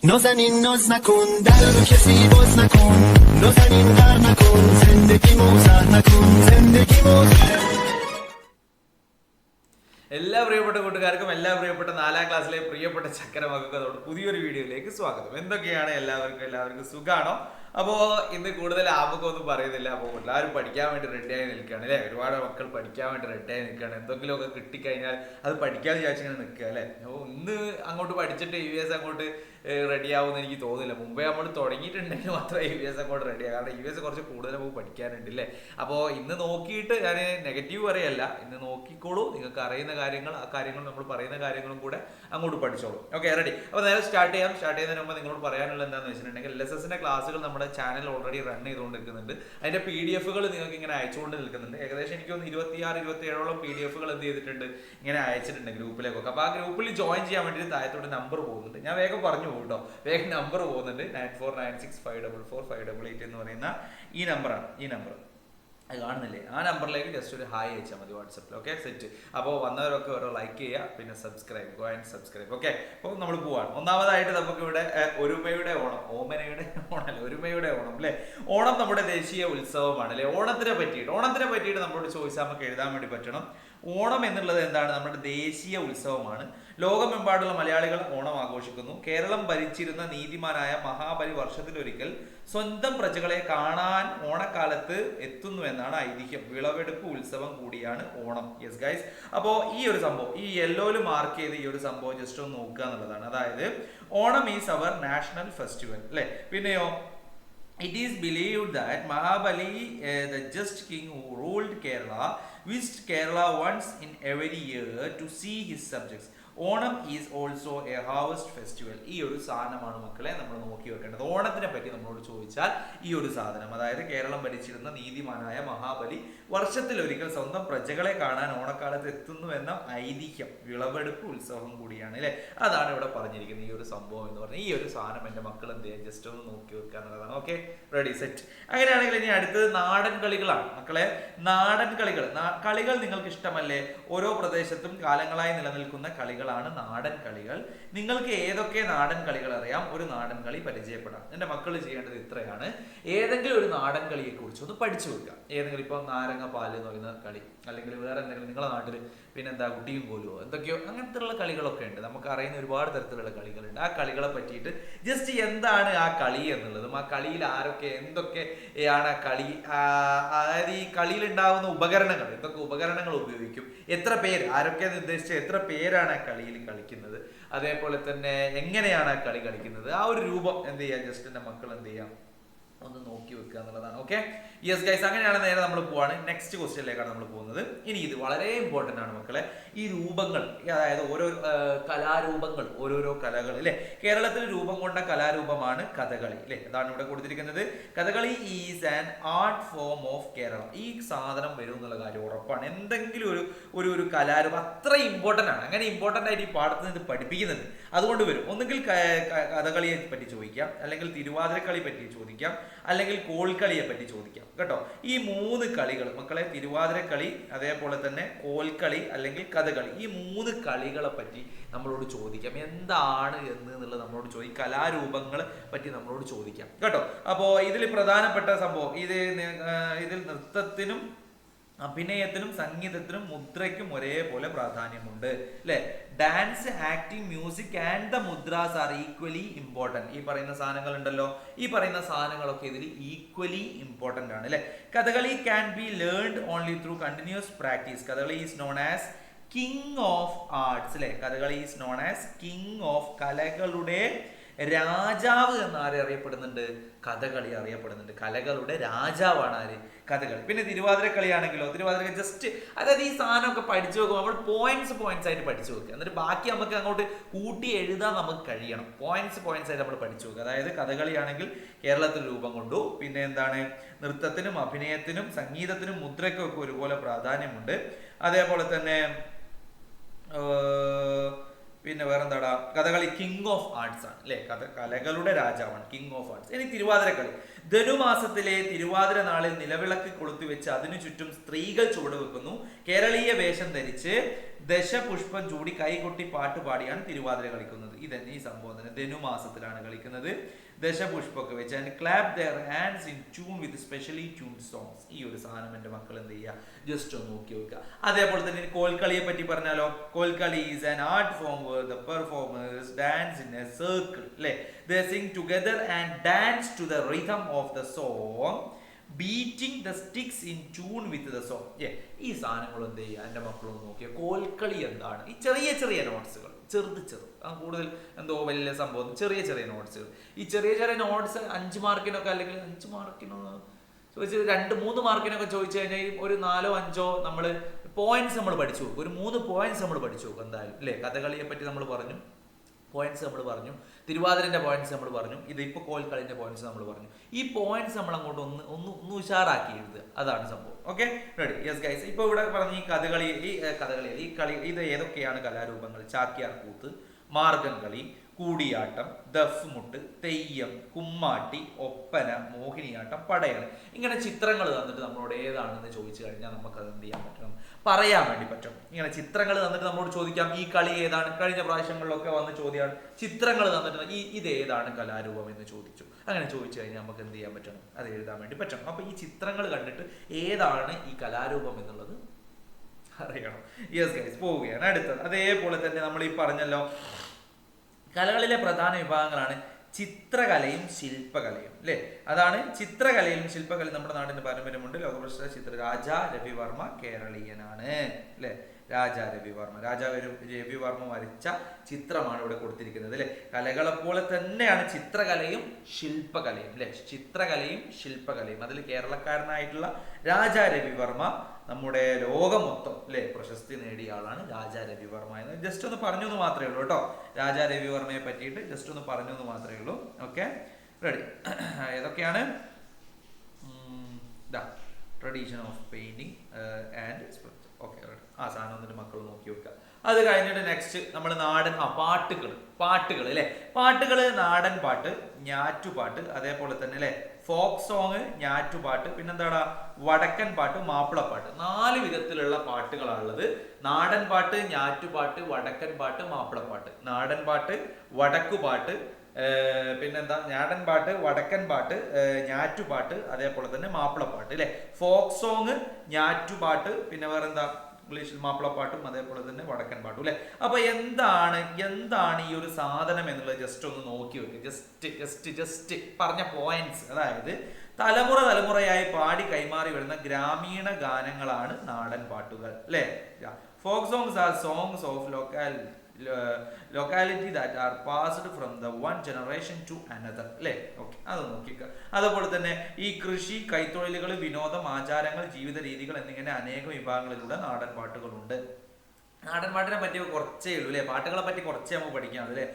نازنین ناز نکن در رو کسی باز نکن نازنین غر نکن زندگی موزر نکن زندگی موزر. എല്ലാ പ്രിയപ്പെട്ട കൂട്ടുകാർക്കും എല്ലാ പ്രിയപ്പെട്ട 4ാം ക്ലാസ്സിലെ പ്രിയപ്പെട്ട ചക്കരമക്കൾക്കോട് പുതിയൊരു വീഡിയോയിലേക്ക് സ്വാഗതം. എന്തൊക്കെയാണ് എല്ലാവർക്കും സുഖാണോ? അപ്പോൾ ഇന്ന് കൂടുതൽ ആമുഖമൊന്നും പറയുന്നില്ല. അപ്പോൾ എല്ലാവരും പഠിക്കാൻ വേണ്ടി റെഡിയായി നിൽക്കുകയാണ് അല്ലേ? ഒരുപാട് മക്കൾ പഠിക്കാൻ വേണ്ടി റെഡിയായി നിൽക്കുകയാണ്. എന്തെങ്കിലുമൊക്കെ കിട്ടിക്കഴിഞ്ഞാൽ അത് പഠിക്കാതെ വിചാരിച്ചിങ്ങനെ നിൽക്കുക അല്ലേ? അപ്പോൾ ഇന്ന് അങ്ങോട്ട് പഠിച്ചിട്ട് UAS അങ്ങോട്ട് റെഡിയാവുമെന്ന് എനിക്ക് തോന്നുന്നില്ല. മുമ്പേ നമ്മൾ തുടങ്ങിയിട്ടുണ്ടെങ്കിൽ മാത്രമേ UAS അങ്ങോട്ട് റെഡിയാകും. കാരണം UAS കുറച്ച് കൂടുതൽ നമുക്ക് പഠിക്കാനുണ്ട് അല്ലേ? അപ്പോൾ ഇന്ന് നോക്കിയിട്ട് ഞാൻ നെഗറ്റീവ് പറയല്ല, ഇന്ന് നോക്കിക്കോളൂ. നിങ്ങൾക്ക് അറിയുന്ന കാര്യങ്ങൾ, ആ കാര്യങ്ങൾ നമ്മൾ പറയുന്ന കാര്യങ്ങളും കൂടെ അങ്ങോട്ട് പഠിച്ചോളൂ. Okay, ready? അപ്പോൾ നേരെ സ്റ്റാർട്ട് ചെയ്യുന്നതിന് മുമ്പ് നിങ്ങളോട് പറയാനുള്ളത് എന്താണെന്ന് വെച്ചിട്ടുണ്ടെങ്കിൽ LSSന്റെ ക്ലാസ്സുകൾ നമ്മുടെ ചാനൽ ഓൾറെഡി റൺ ചെയ്തുകൊണ്ടിരിക്കുന്നുണ്ട്. അതിന്റെ PDF-കൾ നിങ്ങൾക്ക് ഇങ്ങനെ അയച്ചുകൊണ്ട് നിൽക്കുന്നുണ്ട്. ഏകദേശം എനിക്ക് 26-27ഓളം PDF-കൾ എന്ത് ചെയ്തിട്ടുണ്ട്, ഇങ്ങനെ അയച്ചിട്ടുണ്ട് ഗ്രൂപ്പിലേക്കൊക്കെ. അപ്പോൾ ആ ഗ്രൂപ്പിൽ ജോയിൻ ചെയ്യാൻ വേണ്ടി താഴത്തോട്ട് നമ്പർ പോകുന്നുണ്ട്. ഞാൻ വേഗം പറഞ്ഞു പോകും കേട്ടോ. വേഗം നമ്പർ പോകുന്നുണ്ട് 9496544588 എന്ന് പറയുന്ന ഈ നമ്പറാണ്. ഈ നമ്പർ അത് കാണുന്നില്ലേ? ആ നമ്പറിലേക്ക് ജസ്റ്റ് ഒരു ഹായ് അയച്ചാൽ മതി വാട്സപ്പിൽ. Okay, set. അപ്പോൾ വന്നവരൊക്കെ ഓരോ ലൈക്ക് ചെയ്യുക, പിന്നെ ഗോ ആൻഡ് സബ്സ്ക്രൈബ്. ഓക്കെ, അപ്പോൾ നമ്മൾ പോവാണ്. ഒന്നാമതായിട്ട് നമുക്ക് ഇവിടെ ഒരുമയുടെ ഓണം, ഓമനയുടെ ഓണമല്ല, ഒരുമയുടെ ഓണം അല്ലേ? ഓണം നമ്മുടെ ദേശീയ ഉത്സവമാണ് അല്ലേ? ഓണത്തിനെ പറ്റിയിട്ട് നമ്മളോട് ചോദിച്ചാൽ നമുക്ക് എഴുതാൻ വേണ്ടി പറ്റണം. ഓണം എന്നുള്ളത് എന്താണ്? നമ്മുടെ ദേശീയ ഉത്സവമാണ്. ലോകമെമ്പാടുള്ള മലയാളികൾ ഓണം ആഘോഷിക്കുന്നു. കേരളം ഭരിച്ചിരുന്ന നീതിമാനായ മഹാബലി വർഷത്തിലൊരിക്കൽ സ്വന്തം പ്രജകളെ കാണാൻ ഓണക്കാലത്ത് എത്തുന്നു എന്നാണ് ഐതിഹ്യം. വിളവെടുപ്പ് ഉത്സവം കൂടിയാണ് ഓണം. യെസ് ഗൈസ്, അപ്പോൾ ഈ ഒരു സംഭവം, ഈ യെല്ലോയിൽ മാർക്ക് ചെയ്ത് ഈ ഒരു സംഭവം ജസ്റ്റ് ഒന്ന് നോക്കുക എന്നുള്ളതാണ്. അതായത് Onam is our national festival അല്ലേ? പിന്നെയോ it is believed that Mahabali, the just king who ruled Kerala, visits Kerala once in every year to see his subjects. Onam is also A harvest festival. ഈ ഒരു സാധനമാണ് മക്കളെ നമ്മൾ നോക്കി വെക്കേണ്ടത്. ഓണത്തിനെ പറ്റി നമ്മളോട് ചോദിച്ചാൽ ഈ ഒരു സാധനം, അതായത് കേരളം ഭരിച്ചിരുന്ന നീതിമാനായ മഹാബലി വർഷത്തിലൊരിക്കൽ സ്വന്തം പ്രജകളെ കാണാൻ ഓണക്കാലത്ത് എത്തുന്നു എന്ന ഐതിഹ്യം, വിളവെടുപ്പ് ഉത്സവം കൂടിയാണ് അല്ലേ? അതാണ് ഇവിടെ പറഞ്ഞിരിക്കുന്നത്. ഈ ഒരു സംഭവം എന്ന് പറഞ്ഞാൽ ഈ ഒരു സാധനം എൻ്റെ മക്കൾ എന്ത് ചെയ്യാൻ ജസ്റ്റ് ഒന്ന് നോക്കി വെക്കുക എന്നുള്ളതാണ്. Okay, ready, set. അങ്ങനെയാണെങ്കിൽ ഇനി അടുത്തത് നാടൻ കളികളാണ് മക്കളെ. നാടൻ കളികൾ നിങ്ങൾക്ക് ഇഷ്ടമല്ലേ? ഓരോ പ്രദേശത്തും കാലങ്ങളായി നിലനിൽക്കുന്ന കളികളാണ് നാടൻ കളികൾ. നിങ്ങൾക്ക് ഏതൊക്കെ നാടൻ കളികൾ അറിയാം? ഒരു നാടൻ കളി പരിചയപ്പെടാം. എൻ്റെ മക്കൾ ചെയ്യേണ്ടത് ഇത്രയാണ്: ഏതെങ്കിലും ഒരു നാടൻ കളിയെ കുറിച്ച് ഒന്ന് പഠിച്ചു വെക്കുക. ഏതെങ്കിലും ഇപ്പം നാരങ്ങ പാല് എന്ന് പറയുന്ന കളി, അല്ലെങ്കിൽ വേറെ എന്തെങ്കിലും നിങ്ങളുടെ നാട്ടിൽ പിന്നെന്താ കുട്ടിയും കോലുവോ എന്തൊക്കെയോ അങ്ങനത്തെയുള്ള കളികളൊക്കെ ഉണ്ട്. നമുക്ക് അറിയുന്ന ഒരുപാട് തരത്തിലുള്ള കളികളുണ്ട്. ആ കളികളെ പറ്റിയിട്ട് ജസ്റ്റ് എന്താണ് ആ കളി എന്നുള്ളതും, ആ കളിയിൽ ആരൊക്കെ എന്തൊക്കെയാണ് ആ കളി, അതായത് ഈ കളിയിൽ ഉണ്ടാകുന്ന ഉപകരണങ്ങൾ, എന്തൊക്കെ ഉപകരണങ്ങൾ ഉപയോഗിക്കും, എത്ര പേര്, ആരൊക്കെ ഉദ്ദേശിച്ച് എത്ര പേരാണ് ആ കളിയിൽ കളിക്കുന്നത്, അതേപോലെ തന്നെ എങ്ങനെയാണ് ആ കളി കളിക്കുന്നത്, ആ ഒരു രൂപം എന്ത് ചെയ്യുക, ജസ്റ്റ് എൻ്റെ മക്കൾ എന്ത് ചെയ്യാം ഒന്ന് നോക്കി വെക്കുക എന്നുള്ളതാണ്. Okay, yes guys. അങ്ങനെയാണ് നേരെ നമ്മൾ പോവാണ് നെക്സ്റ്റ് ക്വസ്റ്റ്യനിലേക്കാണ് നമ്മൾ പോകുന്നത്. ഇനി ഇത് വളരെ ഇമ്പോർട്ടൻ്റ് ആണ് മക്കളെ. ഈ രൂപങ്ങൾ, അതായത് ഓരോ കലാരൂപങ്ങൾ, ഓരോരോ കലകൾ അല്ലേ? കേരളത്തിൽ രൂപം കൊണ്ട കലാരൂപമാണ് കഥകളി അല്ലേ? അതാണ് ഇവിടെ കൊടുത്തിരിക്കുന്നത്. Kathakali is an art form of Kerala. ഈ സാധനം വരും എന്നുള്ള കാര്യം ഉറപ്പാണ്. എന്തെങ്കിലും ഒരു കലാരൂപം അത്ര ഇമ്പോർട്ടൻ്റ് ആണ്. അങ്ങനെ ഇമ്പോർട്ടൻ്റ് ആയിട്ട് ഈ പാഠത്തിൽ നിന്ന് പഠിപ്പിക്കുന്നുണ്ട്. അതുകൊണ്ട് വരും. ഒന്നുകിൽ കഥകളിയെ പറ്റി ചോദിക്കാം, അല്ലെങ്കിൽ തിരുവാതിരക്കളി പറ്റി ചോദിക്കാം, അല്ലെങ്കിൽ കോൽക്കളിയെ പറ്റി ചോദിക്കാം കേട്ടോ. ഈ 3 കളികൾ മക്കളെ, തിരുവാതിരക്കളി, അതേപോലെ തന്നെ കോൽക്കളി അല്ലെങ്കിൽ കഥകളി, ഈ 3 കളികളെ പറ്റി നമ്മളോട് ചോദിക്കാം. എന്താണ് എന്നുള്ളത് നമ്മളോട് ചോദിക്കാം. കലാരൂപങ്ങളെ പറ്റി നമ്മളോട് ചോദിക്കാം കേട്ടോ. അപ്പോൾ ഇതിൽ പ്രധാനപ്പെട്ട സംഭവം, ഇതിൽ നൃത്തത്തിനും അഭിനയത്തിനും സംഗീതത്തിനും മുദ്രയ്ക്കും ഒരേപോലെ പ്രാധാന്യമുണ്ട് അല്ലെ? Dance, acting, music and the mudras are equally important. ഈ പറയുന്ന സാധനങ്ങൾ ഉണ്ടല്ലോ, ഈ പറയുന്ന സാധനങ്ങളൊക്കെ ഇതിൽ ഈക്വലി ഇമ്പോർട്ടൻ്റ് ആണ് അല്ലെ? Kathakali can be learned only through continuous practice. Kathakali is known as king of arts അല്ലെ? Kathakali is known as king of, കലകളുടെ രാജാവ് എന്ന് ആരെ അറിയപ്പെടുന്നുണ്ട്? കഥകളി അറിയപ്പെടുന്നുണ്ട്. കലകളുടെ രാജാവാണ് ആര്? കഥകളി. പിന്നെ തിരുവാതിരക്കളിയാണെങ്കിലോ, തിരുവാതിര ജസ്റ്റ്, അതായത് ഈ സാധനമൊക്കെ പഠിച്ചു വെക്കും. നമ്മൾ പോയിന്റ്സ് ആയിട്ട് പഠിച്ചു വെക്കുക. എന്നിട്ട് ബാക്കി നമുക്ക് അങ്ങോട്ട് കൂട്ടി എഴുതാൻ നമുക്ക് കഴിയണം. പോയിന്റ്സ് ആയിട്ട് നമ്മൾ പഠിച്ചു വെക്കുക. അതായത് കഥകളിയാണെങ്കിൽ കേരളത്തിൽ രൂപം കൊണ്ടു. പിന്നെ എന്താണ്? നൃത്തത്തിനും അഭിനയത്തിനും സംഗീതത്തിനും മുദ്രയ്ക്കും ഒക്കെ ഒരുപോലെ പ്രാധാന്യമുണ്ട്. അതേപോലെ തന്നെ പിന്നെ വേറെന്താടാ? കഥകളി കിങ് ഓഫ് ആർട്സ് ആണ് അല്ലെ? കലകളുടെ രാജാവാണ്, കിങ് ഓഫ് ആർട്സ്. ഇനി തിരുവാതിരക്കളി. ധനുമാസത്തിലെ തിരുവാതിര നാളിൽ നിലവിളക്ക് കൊളുത്തി വെച്ച് അതിനു ചുറ്റും സ്ത്രീകൾ ചുവട് വെക്കുന്നു. കേരളീയ വേഷം ധരിച്ച് ദശപുഷ്പം ചൂടി കൈകൊട്ടി പാട്ട് പാടിയാണ് തിരുവാതിര കളിക്കുന്നത്. ഇതന്നെ ഈ സംഭവം തന്നെ ധനുമാസത്തിലാണ് കളിക്കുന്നത്. ദശപുഷ്പമൊക്കെ വെച്ച് and clap there hands in tune with specially tuned songs. ഈ ഒരു സാധനം എൻ്റെ മക്കൾ എന്ത് ചെയ്യുക, ജസ്റ്റ് ഒന്ന് നോക്കി വെക്കുക. അതേപോലെ തന്നെ കോൽക്കളിയെ പറ്റി പറഞ്ഞാലോ, Kolkali is an art form where the performers dance in a circle. അല്ലേ, they sing together and dance to the rhythm of the song beating the sticks in tune with the song. ഈ സാധനങ്ങൾ എന്ത് ചെയ്യുക, എൻ്റെ മക്കളൊന്ന് നോക്കിയ കോൽക്കളി എന്താണ്. ഈ ചെറിയ ചെറിയ നോട്ട്സുകൾ, ചെറുത് കൂടുതൽ എന്തോ വലിയ സംഭവം, ചെറിയ ചെറിയ നോട്ട്സുകൾ. ഈ ചെറിയ ചെറിയ നോട്ട്സ് 5 മാർക്കിനൊക്കെ അല്ലെങ്കിൽ 5 മാർക്കിനോ ചോദിച്ച് 2-3 മാർക്കിനൊക്കെ ചോദിച്ചു കഴിഞ്ഞാൽ ഒരു 4-5 നമ്മൾ പോയിന്റ്സ് നമ്മൾ പഠിച്ചു പോകും. ഒരു 3 പോയിന്റ്സ് നമ്മൾ പഠിച്ചു പോകും എന്തായാലും. അല്ലേ, കഥകളിയെ പറ്റി നമ്മൾ പറഞ്ഞു, പോയിന്റ്സ് നമ്മൾ പറഞ്ഞു, തിരുവാതിരൻ്റെ പോയിന്റ്സ് നമ്മൾ പറഞ്ഞു, ഇതിപ്പോൾ കോൽക്കളിൻ്റെ പോയിന്റ്സ് നമ്മൾ പറഞ്ഞു. ഈ പോയിന്റ്സ് നമ്മൾ അങ്ങോട്ട് ഒന്ന് ഉഷാറാക്കി എഴുതുക, അതാണ് സംഭവം. Okay, ready? Yes guys. ഇപ്പോൾ ഇവിടെ പറഞ്ഞ ഈ കഥകളി ഈ കളി ഇത് ഏതൊക്കെയാണ് കലാരൂപങ്ങൾ? ചാക്യാർ കൂത്ത്, മാർഗം കളി, കൂടിയാട്ടം, ദഫ് മുട്ട്, തെയ്യം, കുമ്മാട്ടി, ഒപ്പന, മോഹിനിയാട്ടം, പടയണി. ഇങ്ങനെ ചിത്രങ്ങൾ തന്നിട്ട് നമ്മളോട് ഏതാണെന്ന് ചോദിച്ചു കഴിഞ്ഞാൽ നമുക്കത് എന്ത് ചെയ്യാൻ പറ്റണം, പറയാൻ വേണ്ടി പറ്റും. ഇങ്ങനെ ചിത്രങ്ങൾ തന്നിട്ട് നമ്മളോട് ചോദിക്കാം ഈ കളി ഏതാണ്. കഴിഞ്ഞ പ്രാവശ്യങ്ങളിലൊക്കെ വന്ന ചോദ്യമാണ്. ചിത്രങ്ങൾ തന്നിട്ട് ഇത് ഏതാണ് കലാരൂപം എന്ന് ചോദിച്ചു. അങ്ങനെ ചോദിച്ചു കഴിഞ്ഞാൽ നമുക്ക് എന്ത് ചെയ്യാൻ പറ്റണം, അത് എഴുതാൻ വേണ്ടി പറ്റണം. അപ്പൊ ഈ ചിത്രങ്ങൾ കണ്ടിട്ട് ഏതാണ് ഈ കലാരൂപം എന്നുള്ളത് അറിയണം. യെസ് ഗൈസ്, പോവുകയാണ് അടുത്തത്. അതേപോലെ തന്നെ നമ്മൾ ഈ പറഞ്ഞല്ലോ, കലകളിലെ പ്രധാന വിഭാഗങ്ങളാണ് ചിത്രകലയും ശില്പകലയും. അല്ലേ, അതാണ് ചിത്രകലയിലും ശില്പകലയും നമ്മുടെ നാടിന്റെ പാരമ്പര്യമുണ്ട്. ലോകപ്രസിദ്ധ ചിത്ര രാജാ രവിവർമ്മ കേരളീയനാണ്. അല്ലേ, രാജാ രവിവർമ്മ വരച്ച ചിത്രമാണ് ഇവിടെ കൊടുത്തിരിക്കുന്നത്. അല്ലെ, കലകളെ പോലെ തന്നെയാണ് ചിത്രകലയും ശില്പകലയും. അല്ലെ, ചിത്രകലയും ശില്പകലയും. അതിൽ കേരളക്കാരനായിട്ടുള്ള രാജാ രവിവർമ്മ നമ്മുടെ ലോകം മൊത്തം പ്രശസ്തി നേടിയ ആളാണ് രാജാ രവിവർമ്മ എന്ന്. ജസ്റ്റ് ഒന്ന് പറഞ്ഞു എന്ന് മാത്രമേ ഉള്ളൂ കേട്ടോ. രാജാ രവിവർമ്മയെ പറ്റിയിട്ട് ജസ്റ്റ് ഒന്ന് പറഞ്ഞു എന്ന് മാത്രമേ ഉള്ളൂ. Okay, ready? ഏതൊക്കെയാണ്? Tradition of painting and script. Okay, ready? ആ സാധനം വന്നിട്ട് മക്കൾ നോക്കി വെക്കുക. അത് കഴിഞ്ഞിട്ട് നെക്സ്റ്റ് നമ്മൾ നാടൻ പാട്ടുകൾ അല്ലെ, പാട്ടുകള് നാടൻ പാട്ട്, ഞാറ്റുപാട്ട്, അതേപോലെ തന്നെ അല്ലെ ഫോക്ക് സോങ്, ഞാറ്റുപാട്ട്, പിന്നെന്താടാ വടക്കൻ പാട്ട്, മാപ്പിളപ്പാട്ട്. 4 വിധത്തിലുള്ള പാട്ടുകളാണുള്ളത്. നാടൻ പാട്ട്, ഞാറ്റുപാട്ട്, വടക്കൻ പാട്ട്, മാപ്പിളപ്പാട്ട്. നാടൻ പാട്ട്, വടക്കുപാട്ട്, പിന്നെന്താ നാടൻ പാട്ട്, വടക്കൻ പാട്ട്, ഞാറ്റുപാട്ട്, അതേപോലെ തന്നെ മാപ്പിളപ്പാട്ട്. അല്ലെ, ഫോക്ക് സോങ്, ഞാറ്റുപാട്ട്, പിന്നെ വേറെന്താ ഇംഗ്ലീഷിൽ മാപ്പിളപ്പാട്ടും, അതേപോലെ തന്നെ വടക്കൻ പാട്ടും. അല്ലെ, അപ്പൊ എന്താണ് ഈ ഒരു സാധനം എന്നുള്ളത് ജസ്റ്റ് ഒന്ന് നോക്കി വെക്കുക. ജസ്റ്റ് പറഞ്ഞ പോയിന്റ്സ്. അതായത് തലമുറയായി പാടി കൈമാറി വരുന്ന ഗ്രാമീണ ഗാനങ്ങളാണ് നാടൻ പാട്ടുകൾ. അല്ലെ, folk songs are songs of locality that are passed from the one generation to another. അല്ലേ, ഓക്കെ, അത് നോക്കിക്കുക. അതുപോലെ തന്നെ ഈ കൃഷി, കൈത്തൊഴിലുകൾ, വിനോദം, ആചാരങ്ങൾ, ജീവിത രീതികൾ എന്നിങ്ങനെ അനേകം വിഭാഗങ്ങളിലൂടെ നാടൻ പാട്ടുകളുണ്ട്. നാടൻ പാട്ടിനെ പറ്റി കുറച്ചേ ഉള്ളൂ അല്ലെ, പാട്ടുകളെ പറ്റി കുറച്ചേ നമുക്ക് പഠിക്കാം. അല്ലേ,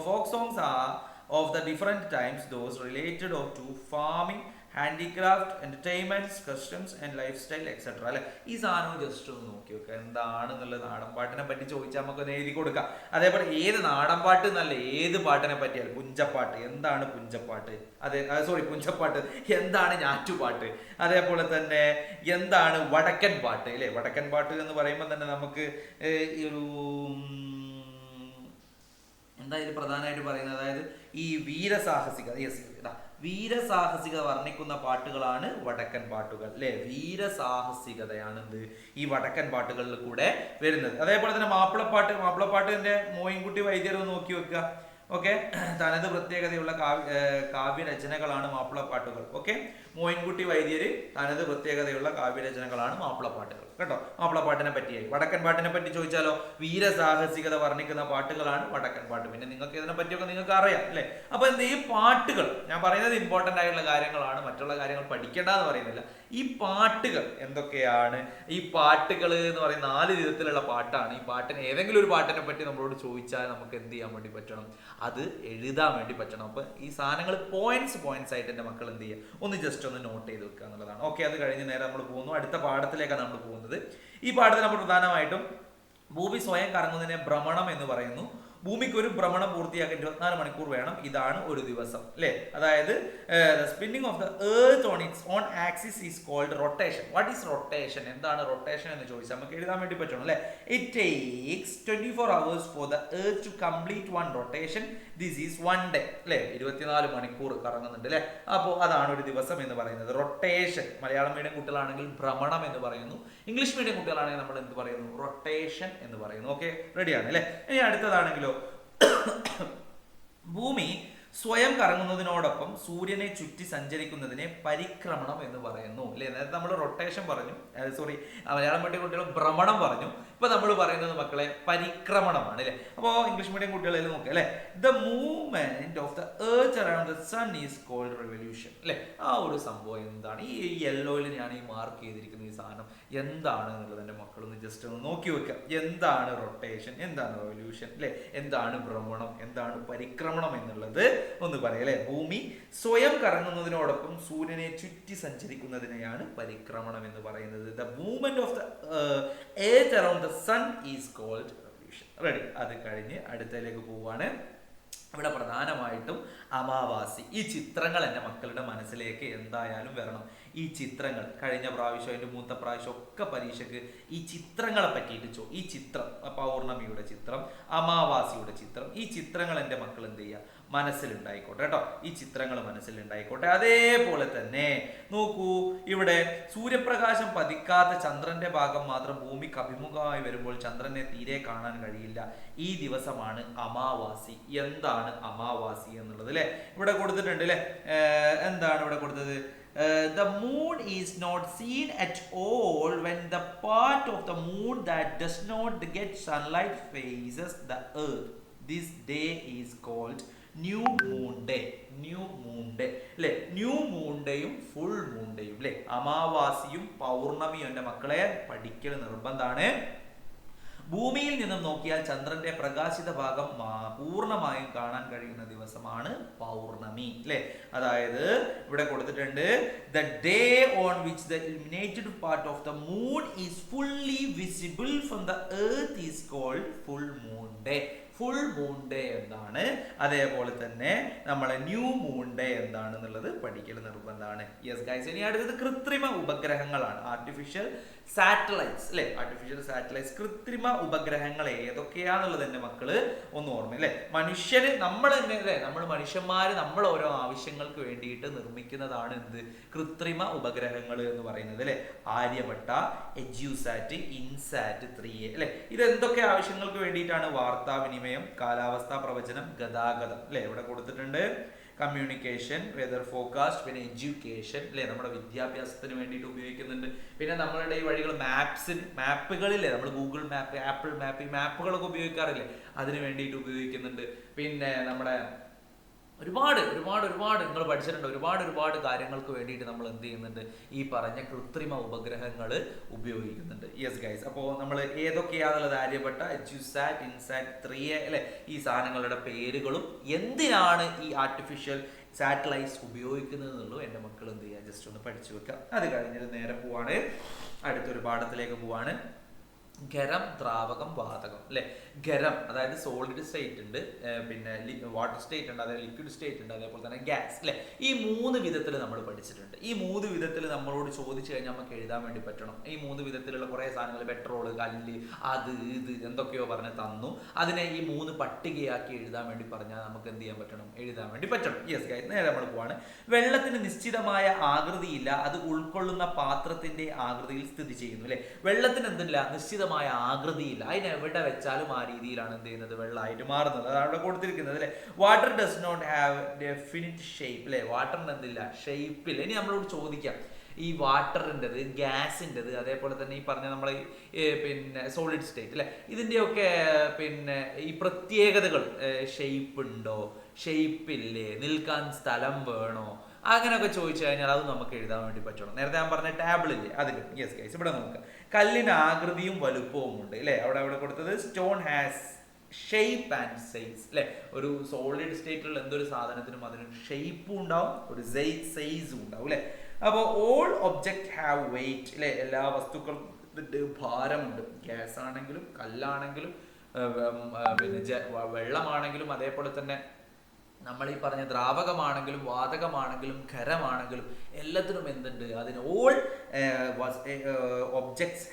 folk songs are of the different times, those related to farming, handicraft, entertainments, customs and lifestyle etc. അല്ലെ, ഈ സാധനം ജസ്റ്റ് ഒന്ന് നോക്കി വെക്കുക. എന്താണെന്നുള്ളത് നാടൻ പാട്ടിനെ പറ്റി ചോദിച്ചാൽ നമുക്ക് എഴുതി കൊടുക്കാം. അതേപോലെ ഏത് നാടൻ പാട്ട് എന്നല്ല, ഏത് പാട്ടിനെ പറ്റിയാൽ, പുഞ്ചപ്പാട്ട് എന്താണ് പുഞ്ചപ്പാട്ട്, പുഞ്ചപ്പാട്ട് എന്താണ് ഞാറ്റുപാട്ട്, അതേപോലെ തന്നെ എന്താണ് വടക്കൻ പാട്ട്. അല്ലെ, വടക്കൻ പാട്ട് എന്ന് പറയുമ്പോൾ തന്നെ നമുക്ക് ഒരു എന്താ ഇത് പ്രധാനമായിട്ട് പറയുന്നത്, അതായത് ഈ വീരസാഹസികത വർണ്ണിക്കുന്ന പാട്ടുകളാണ് വടക്കൻ പാട്ടുകൾ. അല്ലെ, വീരസാഹസികതയാണ് ഈ വടക്കൻ പാട്ടുകളിൽ കൂടെ വരുന്നത്. അതേപോലെ തന്നെ മാപ്പിളപ്പാട്ടിന്റെ മോയിൻകുട്ടി വൈദ്യർ നോക്കി വെക്കുക. ഓക്കെ, തനത് പ്രത്യേകതയുള്ള കാവ്യരചനകളാണ് മാപ്പിളപ്പാട്ടുകൾ. ഓക്കെ, മോയിൻകുട്ടി വൈദ്യര് തനത് പ്രത്യേകതയുള്ള കാവ്യരചനകളാണ് മാപ്പിളപ്പാട്ടുകൾ. കേട്ടോ, മാപ്പിളപ്പാട്ടിനെ പറ്റിയായി. വടക്കൻ പാട്ടിനെ പറ്റി ചോദിച്ചാലോ, വീരസാഹസികത വർണ്ണിക്കുന്ന പാട്ടുകളാണ് വടക്കൻ പാട്ട്. പിന്നെ നിങ്ങൾക്ക് ഇതിനെ പറ്റിയൊക്കെ നിങ്ങൾക്ക് അറിയാം. അല്ലെ, അപ്പൊ ഈ പാട്ടുകൾ ഞാൻ പറയുന്നത് ഇമ്പോർട്ടന്റ് ആയിട്ടുള്ള കാര്യങ്ങളാണ്, മറ്റുള്ള കാര്യങ്ങൾ പഠിക്കേണ്ടെന്ന് പറയുന്നില്ല. ഈ പാട്ടുകൾ എന്തൊക്കെയാണ്? ഈ പാട്ടുകൾ എന്ന് പറയുന്ന 4 വിധത്തിലുള്ള പാട്ടാണ്. ഈ പാട്ടിന് ഏതെങ്കിലും ഒരു പാട്ടിനെ പറ്റി നമ്മളോട് ചോദിച്ചാൽ നമുക്ക് എന്ത് ചെയ്യാൻ വേണ്ടി പറ്റണം, അത് എഴുതാൻ വേണ്ടി പറ്റണം. അപ്പൊ ഈ സാധനങ്ങൾ പോയിന്റ്സ് ആയിട്ട് എൻ്റെ മക്കൾ എന്ത് ചെയ്യുക, ഒന്ന് ജസ്റ്റ് ഒന്ന് നോട്ട് ചെയ്ത് വെക്കുക എന്നുള്ളതാണ്. ഓക്കെ, അത് കഴിഞ്ഞ് നേരെ നമ്മൾ പോകുന്നു അടുത്ത പാഠത്തിലേക്കാണ് നമ്മൾ പോകുന്നത്. ഈ പാഠത്തിൽ നമ്മൾ പ്രധാനമായിട്ടും ഭൂമി സ്വയം കറങ്ങുന്നതിനെ ഭ്രമണം എന്ന് പറയുന്നു. ഭൂമിക്ക് ഒരു ഭ്രമണം പൂർത്തിയാക്കാൻ 24 മണിക്കൂർ വേണം. ഇതാണ് ഒരു ദിവസം അല്ലേ. അതായത് spinning of the earth on its own axis is called rotation. What is rotation? എന്താണ് റൊട്ടേഷൻ എന്ന് ചോദിച്ചാൽ നമുക്ക് എഴുതാൻ വേണ്ടി പറ്റണം അല്ലേ. It takes 24 hours for the earth to complete one rotation. This is 1 day അല്ലേ. 24 മണിക്കൂർ കറങ്ങുന്നുണ്ട് അല്ലേ. അപ്പോൾ അതാണ് ഒരു ദിവസം എന്ന് പറയുന്നത്. റൊട്ടേഷൻ മലയാളം മീഡിയം കുട്ടികളാണെങ്കിൽ ഭ്രമണം എന്ന് പറയുന്നു. ഇംഗ്ലീഷ് മീഡിയം കുട്ടികളാണെങ്കിൽ നമ്മൾ എന്ത് പറയുന്നു? റൊട്ടേഷൻ എന്ന് പറയുന്നു. ഓക്കെ, റെഡിയാണ് അല്ലേ. ഇനി അടുത്തതാണെങ്കിലോ, ഭൂമി സ്വയം കറങ്ങുന്നതിനോടൊപ്പം സൂര്യനെ ചുറ്റി സഞ്ചരിക്കുന്നതിനെ പരിക്രമണം എന്ന് പറയുന്നു അല്ലേ. നേരത്തെ നമ്മൾ റൊട്ടേഷൻ പറഞ്ഞു, സോറി മലയാളം മീഡിയം കുട്ടികൾ ഭ്രമണം പറഞ്ഞു. ഇപ്പൊ നമ്മൾ പറയുന്നത് മക്കളെ പരിക്രമണമാണ് അല്ലേ. അപ്പോൾ ഇംഗ്ലീഷ് മീഡിയം കുട്ടികളിൽ നോക്കുക അല്ലേ. The movement of the earth around the sun is called revolution അല്ലേ. ആ ഒരു സംഭവം എന്താണ്? ഈ യെല്ലോയിൽ ഞാൻ ഈ മാർക്ക് ചെയ്തിരിക്കുന്ന ഈ സാധനം എന്താണ് എന്നുള്ളത് എൻ്റെ മക്കളൊന്ന് ജസ്റ്റ് ഒന്ന് നോക്കി വെക്കുക. എന്താണ് റൊട്ടേഷൻ, എന്താണ് റിവല്യൂഷൻ അല്ലേ, എന്താണ് ഭ്രമണം, എന്താണ് പരിക്രമണം എന്നുള്ളത് ഒന്ന് പറയാം അല്ലെ. ഭൂമി സ്വയം കറങ്ങുന്നതിനോടൊപ്പം സൂര്യനെ ചുറ്റി സഞ്ചരിക്കുന്നതിനെയാണ് പരിക്രമണം എന്ന് പറയുന്നത്. The movement of the earth around the sun is called revolution. Ready. അത് കഴിഞ്ഞ് അടുത്തതിലേക്ക് പോവാണ്. ഇവിടെ പ്രധാനമായിട്ടും അമാവാസി. ഈ ചിത്രങ്ങൾ എൻ്റെ മക്കളുടെ മനസ്സിലേക്ക് എന്തായാലും വരണം. ഈ ചിത്രങ്ങൾ കഴിഞ്ഞ പ്രാവശ്യം അതിൻ്റെ മൂത്ത പ്രാവശ്യം ഒക്കെ പരീക്ഷയ്ക്ക് ഈ ചിത്രങ്ങളെ പറ്റിയിട്ട് ഈ ചിത്രം, പൗർണമിയുടെ ചിത്രം, അമാവാസിയുടെ ചിത്രം, ഈ ചിത്രങ്ങൾ എൻ്റെ മക്കൾ എന്ത് ചെയ്യുക, മനസ്സിലുണ്ടായിക്കോട്ടെ കേട്ടോ. ഈ ചിത്രങ്ങൾ മനസ്സിലുണ്ടായിക്കോട്ടെ. അതേപോലെ തന്നെ നോക്കൂ, ഇവിടെ സൂര്യപ്രകാശം പതിക്കാത്ത ചന്ദ്രന്റെ ഭാഗം മാത്രം ഭൂമിക്ക് അഭിമുഖമായി വരുമ്പോൾ ചന്ദ്രനെ തീരെ കാണാൻ കഴിയില്ല. ഈ ദിവസമാണ് അമാവാസി. എന്താണ് അമാവാസി എന്നുള്ളത് അല്ലെ ഇവിടെ കൊടുത്തിട്ടുണ്ട് അല്ലെ. എന്താണ് ഇവിടെ കൊടുത്തത്? The moon is not seen at all when the part of the moon that does not get sunlight faces the earth. This day is called new moon day. New moon day അല്ലെ. New moon ഡേയും full moon ഡേയും അല്ലെ. അമാവാസിയും പൗർണമിയും എൻ്റെ മക്കളെ പഠിക്കൽ നിർബന്ധമാണ്. ഭൂമിയിൽ നിന്നും നോക്കിയാൽ ചന്ദ്രന്റെ പ്രകാശിത ഭാഗം പൂർണ്ണമായും കാണാൻ കഴിയുന്ന ദിവസമാണ് പൗർണമി അല്ലെ. അതായത് ഇവിടെ കൊടുത്തിട്ടുണ്ട് the day on which the illuminated part of the moon is fully visible from the earth is called full moon day. Full moon day എന്താണ്, അതേപോലെ തന്നെ നമ്മളെ ന്യൂ മൂൺ ഡേ എന്താണെന്നുള്ളത് പഠിക്കൽ നിർബന്ധമാണ്. Yes guys. ഇനി അടുത്തത് കൃത്രിമ ഉപഗ്രഹങ്ങളാണ്. ആർട്ടിഫിഷ്യൽ സാറ്റലൈറ്റ്സ് അല്ലെ. ആർട്ടിഫിഷ്യൽ സാറ്റലൈറ്റ്സ്, കൃത്രിമ ഉപഗ്രഹങ്ങൾ ഏതൊക്കെയാന്നുള്ളത് എൻ്റെ മക്കള് ഒന്ന് ഓർമ്മ അല്ലെ. മനുഷ്യര് നമ്മൾ തന്നെ അല്ലെ, നമ്മൾ മനുഷ്യന്മാര് നമ്മൾ ഓരോ ആവശ്യങ്ങൾക്ക് വേണ്ടിയിട്ട് നിർമ്മിക്കുന്നതാണ് എന്ത്, കൃത്രിമ ഉപഗ്രഹങ്ങൾ എന്ന് പറയുന്നത് അല്ലെ. ആര്യഭട്ട, എജ്യൂസാറ്റ്, ഇൻസാറ്റ് 3A അല്ലെ. ഇത് എന്തൊക്കെ ആവശ്യങ്ങൾക്ക് വേണ്ടിയിട്ടാണ്? വാർത്താവിനിമയം, കാലാവസ്ഥാ പ്രവചനം, ഗതാഗതം അല്ലെ. ഇവിടെ കൊടുത്തിട്ടുണ്ട് കമ്മ്യൂണിക്കേഷൻ, വെതർ ഫോർകാസ്റ്റ്, പിന്നെ എഡ്യൂക്കേഷൻ അല്ലെ. നമ്മുടെ വിദ്യാഭ്യാസത്തിന് വേണ്ടിയിട്ട് ഉപയോഗിക്കുന്നുണ്ട്. പിന്നെ നമ്മളുടെ ഈ വഴികൾ മാപ്പുകളില്ലേ, നമ്മൾ ഗൂഗിൾ മാപ്പ്, ആപ്പിൾ മാപ്പ്, ഈ മാപ്പുകളൊക്കെ ഉപയോഗിക്കാറില്ലേ, അതിന് വേണ്ടിയിട്ട് ഉപയോഗിക്കുന്നുണ്ട്. പിന്നെ നമ്മുടെ ഒരുപാട് നിങ്ങൾ പഠിച്ചിട്ടുണ്ട്. ഒരുപാട് കാര്യങ്ങൾക്ക് വേണ്ടിയിട്ട് നമ്മൾ എന്ത് ചെയ്യുന്നുണ്ട്, ഈ പറഞ്ഞ കൃത്രിമ ഉപഗ്രഹങ്ങൾ ഉപയോഗിക്കുന്നുണ്ട്. Yes guys. അപ്പോൾ നമ്മൾ ഏതൊക്കെയാണുള്ളത്? ആര്യഭട്ട, എജ്യൂസാറ്റ്, ഇൻസാറ്റ് 3A അല്ലെ. ഈ സാധനങ്ങളുടെ പേരുകളും എന്തിനാണ് ഈ ആർട്ടിഫിഷ്യൽ സാറ്റലൈറ്റ്സ് ഉപയോഗിക്കുന്നത് എന്നുള്ളൂ എൻ്റെ മക്കൾ എന്ത് ചെയ്യുക, ജസ്റ്റ് ഒന്ന് പഠിച്ചു വെക്കുക. അത് കഴിഞ്ഞിട്ട് നേരെ പോവാണ്, അടുത്തൊരു പാഠത്തിലേക്ക് പോവാണ്. ഖരം, ദ്രാവകം, വാതകം അല്ലെ. ഖരം അതായത് സോളിഡ് സ്റ്റേറ്റ് ഉണ്ട്, പിന്നെ വാട്ടർ സ്റ്റേറ്റ് ഉണ്ട്, അതായത് ലിക്വിഡ് സ്റ്റേറ്റ് ഉണ്ട്, അതേപോലെ തന്നെ ഗ്യാസ് അല്ലെ. ഈ 3 വിധത്തിൽ നമ്മൾ പഠിച്ചിട്ടുണ്ട്. ഈ 3 വിധത്തിൽ നമ്മളോട് ചോദിച്ചു കഴിഞ്ഞാൽ നമുക്ക് എഴുതാൻ വേണ്ടി പറ്റണം. ഈ 3 വിധത്തിലുള്ള കുറേ സാധനങ്ങൾ, പെട്രോള്, കല്ല്, അത് ഇത് എന്തൊക്കെയോ പറഞ്ഞ് തന്നു. അതിനെ ഈ 3 പട്ടികയാക്കി എഴുതാൻ വേണ്ടി പറഞ്ഞാൽ നമുക്ക് എന്ത് ചെയ്യാൻ പറ്റണം, എഴുതാൻ വേണ്ടി പറ്റണം. Yes guys. നേരെ നമ്മൾ പോവാണ്. വെള്ളത്തിന് നിശ്ചിതമായ ആകൃതിയില്ല, അത് ഉൾക്കൊള്ളുന്ന പാത്രത്തിന്റെ ആകൃതിയിൽ സ്ഥിതി ചെയ്യുന്നു അല്ലെ. വെള്ളത്തിന് എന്തില്ല, നിശ്ചിതമായ ആകൃതിയില്ല. അതിനെവിടെ വെച്ചാലും ആ രീതിയിലാണ് എന്ത് ചെയ്യുന്നത്, വെള്ളമായിട്ട് മാറുന്നത്. അതാണ് അവിടെ കൊടുത്തിരിക്കുന്നത് അല്ലെ. Water does not have definite shape അല്ലെ. വാട്ടറിന് എന്തില്ല, ഷേപ്പില്ല. ഇനി നമ്മളോട് ചോദിക്കാം, ഈ വാട്ടറിൻ്റെത്, ഗ്യാസിൻ്റെത്, അതേപോലെ തന്നെ ഈ പറഞ്ഞ നമ്മളെ പിന്നെ സോളിഡ് സ്റ്റേറ്റ് അല്ലെ, ഇതിൻ്റെയൊക്കെ പിന്നെ ഈ പ്രത്യേകതകൾ, ഷേപ്പ് ഉണ്ടോ, ഷേപ്പില്ലേ, നിൽക്കാൻ സ്ഥലം വേണോ, അങ്ങനെയൊക്കെ ചോദിച്ചു കഴിഞ്ഞാൽ അത് നമുക്ക് എഴുതാൻ വേണ്ടി പറ്റണം. നേരത്തെ ഞാൻ പറഞ്ഞ ടാബിളില്ലേ, അതിലും. Yes guys. ഇവിടെ നോക്കുക, കല്ലിന് ആകൃതിയും വലുപ്പവും ഉണ്ട് അല്ലെ. അവിടെ കൊടുത്തത് stone has shape and size അല്ലെ. ഒരു സോളിഡ് സ്റ്റേറ്റിലുള്ള എന്തൊരു സാധനത്തിനും അതിനൊരു ഷേപ്പും ഉണ്ടാവും, ഒരു സൈസും ഉണ്ടാവും അല്ലെ. അപ്പോൾ ഓൾ ഒബ്ജക്റ്റ് ഹാവ് വെയിറ്റ് അല്ലെ. എല്ലാ വസ്തുക്കൾക്കും ഭാരമുണ്ട്. ഗ്യാസ് ആണെങ്കിലും കല്ലാണെങ്കിലും പിന്നെ വെള്ളമാണെങ്കിലും അതേപോലെ തന്നെ നമ്മൾ ഈ പറഞ്ഞ ദ്രാവകമാണെങ്കിലും വാതകമാണെങ്കിലും ഖരമാണെങ്കിലും എല്ലാത്തിനും എന്തുണ്ട്, അതിന് ഓൾ ഒബ്ജക്ട്സ്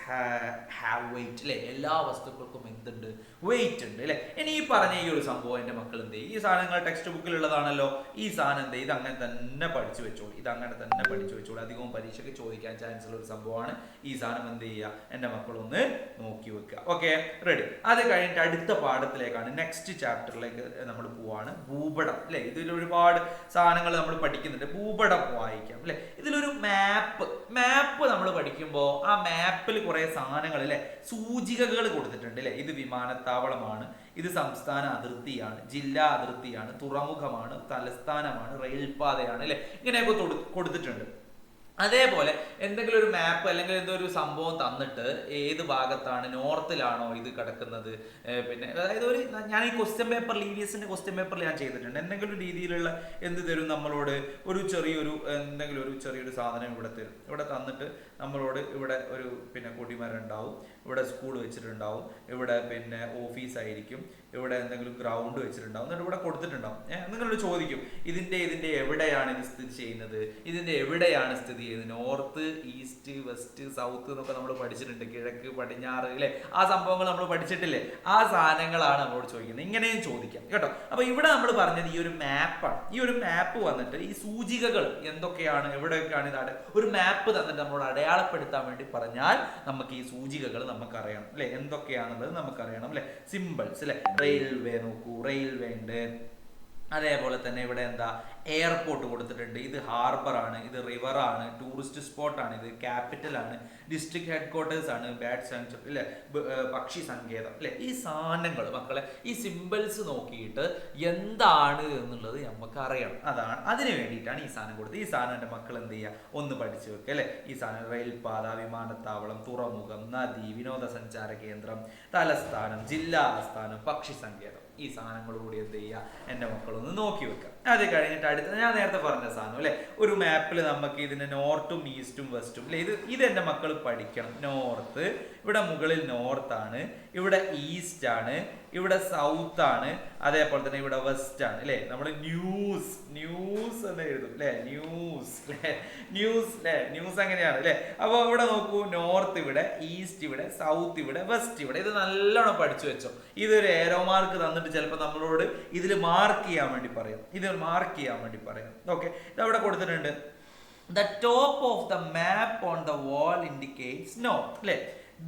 ഹാവ് വെയിറ്റ് അല്ലേ. എല്ലാ വസ്തുക്കൾക്കും എന്തുണ്ട്, വെയിറ്റ് ഉണ്ട് അല്ലേ. ഇനി ഈ പറഞ്ഞ ഈ ഒരു സംഭവം എൻ്റെ മക്കൾ എന്ത് ചെയ്യും, ഈ സാധനങ്ങൾ ടെക്സ്റ്റ് ബുക്കിലുള്ളതാണല്ലോ, ഈ സാധനം എന്ത് ഇത് അങ്ങനെ തന്നെ പഠിച്ചു വെച്ചോളൂ, ഇതങ്ങനെ തന്നെ പഠിച്ചു വെച്ചോളൂ. അധികവും പരീക്ഷയ്ക്ക് ചോദിക്കാൻ ചാൻസ് ഉള്ള ഒരു സംഭവമാണ്. ഈ സാധനം എന്ത് ചെയ്യുക, എൻ്റെ മക്കളൊന്ന് നോക്കി വെക്കുക. Okay, ready. അത് കഴിഞ്ഞിട്ട് അടുത്ത പാഠത്തിലേക്കാണ്, നെക്സ്റ്റ് ചാപ്റ്ററിലേക്ക് നമ്മൾ പോവാണ്. ഭൂപടം അല്ലെ. ഇതിൽ ഒരുപാട് സാധനങ്ങൾ നമ്മൾ പഠിക്കുന്നുണ്ട്. ഭൂപടം വായിക്കാം അല്ലെ. ഇതിലൊരു മാപ്പ് നമ്മൾ പഠിക്കുമ്പോൾ ആ മാപ്പിൽ കുറെ സാധനങ്ങൾ അല്ലെ, സൂചികകൾ കൊടുത്തിട്ടുണ്ട് അല്ലെ. ഇത് വിമാനത്താവളമാണ്, ഇത് സംസ്ഥാന അതിർത്തിയാണ്, ജില്ലാ അതിർത്തിയാണ്, തുറമുഖമാണ്, തലസ്ഥാനമാണ്, റെയിൽപാതയാണ് അല്ലെ. ഇങ്ങനെയൊക്കെ കൊടുത്തിട്ടുണ്ട്. അതേപോലെ എന്തെങ്കിലും ഒരു മാപ്പ് അല്ലെങ്കിൽ എന്തോ ഒരു സംഭവം തന്നിട്ട് ഏത് ഭാഗത്താണ്, നോർത്തിലാണോ ഇത് കിടക്കുന്നത്, പിന്നെ അതായത് ഞാൻ ഈ ക്വസ്റ്റ്യൻ പേപ്പറിൽ EVS ക്വസ്റ്റ്യൻ പേപ്പറിൽ ഞാൻ ചെയ്തിട്ടുണ്ട്. എന്തെങ്കിലും രീതിയിലുള്ള എന്ത് തരും നമ്മളോട്, എന്തെങ്കിലും ഒരു ചെറിയൊരു സാധനം ഇവിടെ തരും. ഇവിടെ തന്നിട്ട് നമ്മളോട് ഇവിടെ ഒരു പിന്നെ കൊടിമരം ഉണ്ടാവും, ഇവിടെ സ്കൂൾ വെച്ചിട്ടുണ്ടാവും, ഇവിടെ പിന്നെ ഓഫീസായിരിക്കും, ഇവിടെ എന്തെങ്കിലും ഗ്രൗണ്ട് വെച്ചിട്ടുണ്ടാവും, എന്നിട്ട് ഇവിടെ കൊടുത്തിട്ടുണ്ടാവും. നിങ്ങളോട് ചോദിക്കും ഇതിന്റെ എവിടെയാണ് ഇത് സ്ഥിതി ചെയ്യുന്നത്, ഇതിന്റെ എവിടെയാണ് സ്ഥിതി ചെയ്യുന്നത്, നോർത്ത്, ഈസ്റ്റ്, വെസ്റ്റ്, സൗത്ത് എന്നൊക്കെ നമ്മൾ പഠിച്ചിട്ടുണ്ട്, കിഴക്ക്, പടിഞ്ഞാറ് അല്ലെ. ആ സംഭവങ്ങൾ നമ്മൾ പഠിച്ചിട്ടില്ലേ. ആ സാധനങ്ങളാണ് നമ്മളോട് ചോദിക്കുന്നത്. ഇങ്ങനെയും ചോദിക്കാം കേട്ടോ. അപ്പൊ ഇവിടെ നമ്മൾ പറഞ്ഞത് ഈ ഒരു മാപ്പാണ്. ഈ ഒരു മാപ്പ് വന്നിട്ട് ഈ സൂചികകൾ എന്തൊക്കെയാണ്, എവിടെയൊക്കെയാണ് ഇതാണ് ഒരു മാപ്പ് തന്നിട്ട് നമ്മളോട് അടയാളപ്പെടുത്താൻ വേണ്ടി പറഞ്ഞാൽ നമുക്ക് ഈ സൂചികകൾ നമുക്കറിയണം അല്ലെ, എന്തൊക്കെയാണെന്നുള്ളത് നമുക്കറിയണം അല്ലെ. സിമ്പിൾസ് അല്ലെ. റെയിൽവേ നോക്കൂ, റെയിൽവേ ഉണ്ട്. അതേപോലെ തന്നെ ഇവിടെ എന്താ, എയർപോർട്ട് കൊടുത്തിട്ടുണ്ട്. ഇത് ഹാർബറാണ്, ഇത് റിവറാണ്, ടൂറിസ്റ്റ് സ്പോട്ടാണ്, ഇത് ക്യാപിറ്റലാണ്, ഡിസ്ട്രിക്ട് ഹെഡ് ക്വാർട്ടേഴ്സ് ആണ്, ബാഡ് സാങ്ച്വറി അല്ലെ, പക്ഷി സങ്കേതം അല്ലെ. ഈ സാധനങ്ങൾ മക്കളെ, ഈ സിമ്പിൾസ് നോക്കിയിട്ട് എന്താണ് എന്നുള്ളത് നമുക്ക് അറിയണം. അതിന് വേണ്ടിയിട്ടാണ് ഈ സാധനം കൊടുത്തത്. ഈ സാധനം എൻ്റെ മക്കൾ എന്ത് ചെയ്യുക, ഒന്ന് പഠിച്ചു വെക്കുക അല്ലെ. ഈ സാധനം റെയിൽപാത, വിമാനത്താവളം, തുറമുഖം, നദി, വിനോദസഞ്ചാര കേന്ദ്രം, തലസ്ഥാനം, ജില്ലാ ആസ്ഥാനം, പക്ഷി സങ്കേതം, ഈ സാധനങ്ങളോട് എന്ത് ചെയ്യുക, എൻ്റെ മക്കളൊന്ന് നോക്കി വെക്കുക. അത് കഴിഞ്ഞിട്ട് അടുത്ത ഞാൻ നേരത്തെ പറഞ്ഞ സാധനം അല്ലെ, ഒരു മാപ്പിൽ നമുക്ക് ഇതിന് നോർത്തും ഈസ്റ്റും വെസ്റ്റും അല്ലെ, ഇത് എൻ്റെ മക്കൾ പഠിക്കണം. നോർത്ത്, ഇവിടെ മുകളിൽ നോർത്താണ്, ഇവിടെ ഈസ്റ്റ് ആണ്, ഇവിടെ സൗത്ത് ആണ്, അതേപോലെ തന്നെ ഇവിടെ വെസ്റ്റ് ആണ് അല്ലെ. നമ്മൾ ന്യൂസ് എന്ന് എഴുതും അല്ലെ, ന്യൂസ് അങ്ങനെയാണ് അല്ലെ. അപ്പൊ ഇവിടെ നോക്കൂ, നോർത്ത് ഇവിടെ, ഈസ്റ്റ് ഇവിടെ, സൗത്ത് ഇവിടെ, വെസ്റ്റ് ഇവിടെ. ഇത് നല്ലോണം പഠിച്ചു വെച്ചോ. ഇതൊരു ഏരോ മാർക്ക് തന്നിട്ട് ചിലപ്പോൾ നമ്മളോട് ഇതിൽ മാർക്ക് ചെയ്യാൻ വേണ്ടി പറയാം. ഓക്കെ, ഇതവിടെ കൊടുത്തിട്ടുണ്ട്. The top of the map on the wall indicates north അല്ലെ.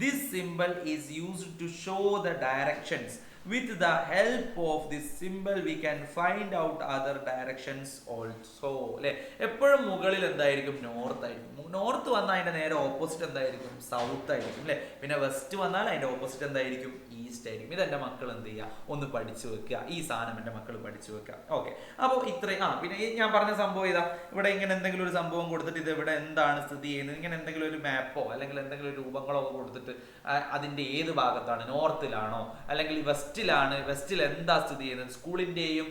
This symbol is used to show the directions. With the help of this symbol we can find out other directions also അല്ലെ. എപ്പോഴും മുകളിൽ എന്തായിരിക്കും, north ആയിരിക്കും. North വന്നാൽ അതിന്റെ നേരെ opposite എന്തായിരിക്കും, സൗത്ത് ആയിരിക്കും അല്ലെ. പിന്നെ വെസ്റ്റ് വന്നാൽ അതിന്റെ ഓപ്പോസിറ്റ് എന്തായിരിക്കും, ഈസ്റ്റ് ആയിരിക്കും. ഇതെന്റെ മക്കൾ എന്ത് ചെയ്യുക, ഒന്ന് പഠിച്ചു വെക്കുക. ഈ സാധനം എൻ്റെ മക്കൾ പഠിച്ചു വെക്കുക. ഓക്കെ, അപ്പോൾ ഇത്രയും. പിന്നെ ഞാൻ പറഞ്ഞ സംഭവം ഇതാ, ഇവിടെ ഇങ്ങനെ എന്തെങ്കിലും ഒരു സംഭവം കൊടുത്തിട്ട് ഇത് ഇവിടെ എന്താണ് സ്ഥിതി ചെയ്യുന്നത്, ഇങ്ങനെ എന്തെങ്കിലും ഒരു മാപ്പോ അല്ലെങ്കിൽ എന്തെങ്കിലും രൂപങ്ങളോ കൊടുത്തിട്ട് അതിന്റെ ഏത് ഭാഗത്താണ്, നോർത്തിലാണോ അല്ലെങ്കിൽ വെസ്റ്റിൽ എന്താ സ്ഥിതി ചെയ്യുന്നത്, സ്കൂളിന്റെയും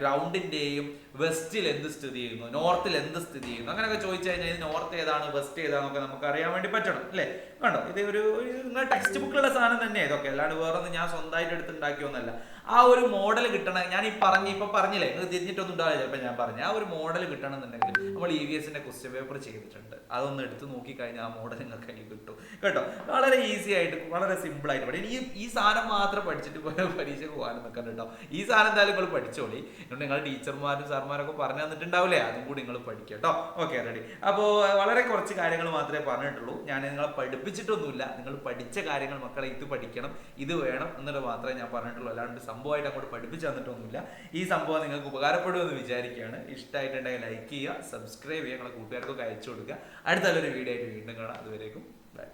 ഗ്രൗണ്ടിന്റെയും വെസ്റ്റിൽ എന്ത് സ്ഥിതി ചെയ്യുന്നു, നോർത്തിൽ എന്ത് സ്ഥിതി ചെയ്യുന്നു, അങ്ങനെയൊക്കെ ചോദിച്ചു കഴിഞ്ഞാൽ ഇത് നോർത്ത് ഏതാണ്, വെസ്റ്റ് ഏതാണെന്നൊക്കെ നമുക്ക് അറിയാൻ വേണ്ടി പറ്റണം അല്ലേ. കണ്ടോ, ഇത് ഒരു നിങ്ങൾ ടെക്സ്റ്റ് ബുക്കിലുള്ള സാധനം തന്നെയാണ് ഇതൊക്കെ, അല്ലാണ്ട് വേറൊന്നും ഞാൻ സ്വന്തമായിട്ട് എടുത്തുണ്ടാക്കിയൊന്നല്ല. ആ ഒരു മോഡൽ കിട്ടണം. ഞാൻ ഇപ്പൊ പറഞ്ഞില്ലേ, ഇത് തിരിഞ്ഞിട്ടൊന്നും ഉണ്ടാവില്ല ചിലപ്പോൾ ഞാൻ പറഞ്ഞു. ആ ഒരു മോഡൽ കിട്ടണമെന്നുണ്ടെങ്കിൽ നമ്മൾ EVS ക്വസ്റ്റ്യൻ പേപ്പർ ചെയ്തിട്ടുണ്ട്. അതൊന്ന് എടുത്ത് നോക്കിക്കഴിഞ്ഞാൽ ആ മോഡൽ നിങ്ങൾക്ക് എനിക്ക് കിട്ടും കേട്ടോ. വളരെ ഈസി ആയിട്ട്, വളരെ സിമ്പിൾ ആയിട്ട് പഠിക്കും. ഈ സാധനം മാത്രം പഠിച്ചിട്ട് പരീക്ഷയ്ക്ക് പോകാനും നിൽക്കണം കേട്ടോ. ഈ സാധനം എന്തായാലും നിങ്ങൾ പഠിച്ചോളി. അതുകൊണ്ട് നിങ്ങൾ ടീച്ചർമാരും സാർമാരൊക്കെ പറഞ്ഞു തന്നിട്ടുണ്ടാവില്ലേ, അതും കൂടി നിങ്ങൾ പഠിക്കുക കേട്ടോ. Okay, ready. അപ്പോൾ വളരെ കുറച്ച് കാര്യങ്ങൾ മാത്രമേ പറഞ്ഞിട്ടുള്ളൂ. ഞാൻ നിങ്ങളെ പഠിപ്പിച്ചിട്ടൊന്നുമില്ല. നിങ്ങൾ പഠിച്ച കാര്യങ്ങൾ മക്കളെ ഇത് പഠിക്കണം, ഇത് വേണം എന്നുള്ളത് മാത്രമേ ഞാൻ പറഞ്ഞിട്ടുള്ളൂ. അല്ലാണ്ട് സംഭവമായിട്ട് അങ്ങോട്ട് പഠിപ്പിച്ചു തന്നിട്ടൊന്നുമില്ല. ഈ സംഭവം നിങ്ങൾക്ക് ഉപകാരപ്പെടുമെന്ന് വിചാരിക്കുകയാണ്. ഇഷ്ടമായിട്ടുണ്ടെങ്കിൽ ലൈക്ക് ചെയ്യുക, സബ്സ്ക്രൈബ് ചെയ്യുക, നിങ്ങളെ കൂട്ടുകാർക്കൊക്കെ അയച്ചു കൊടുക്കുക. അടുത്ത നല്ലൊരു വീഡിയോ ആയിട്ട് വീണ്ടും കാണാം. അതുവരേക്കും ബൈ.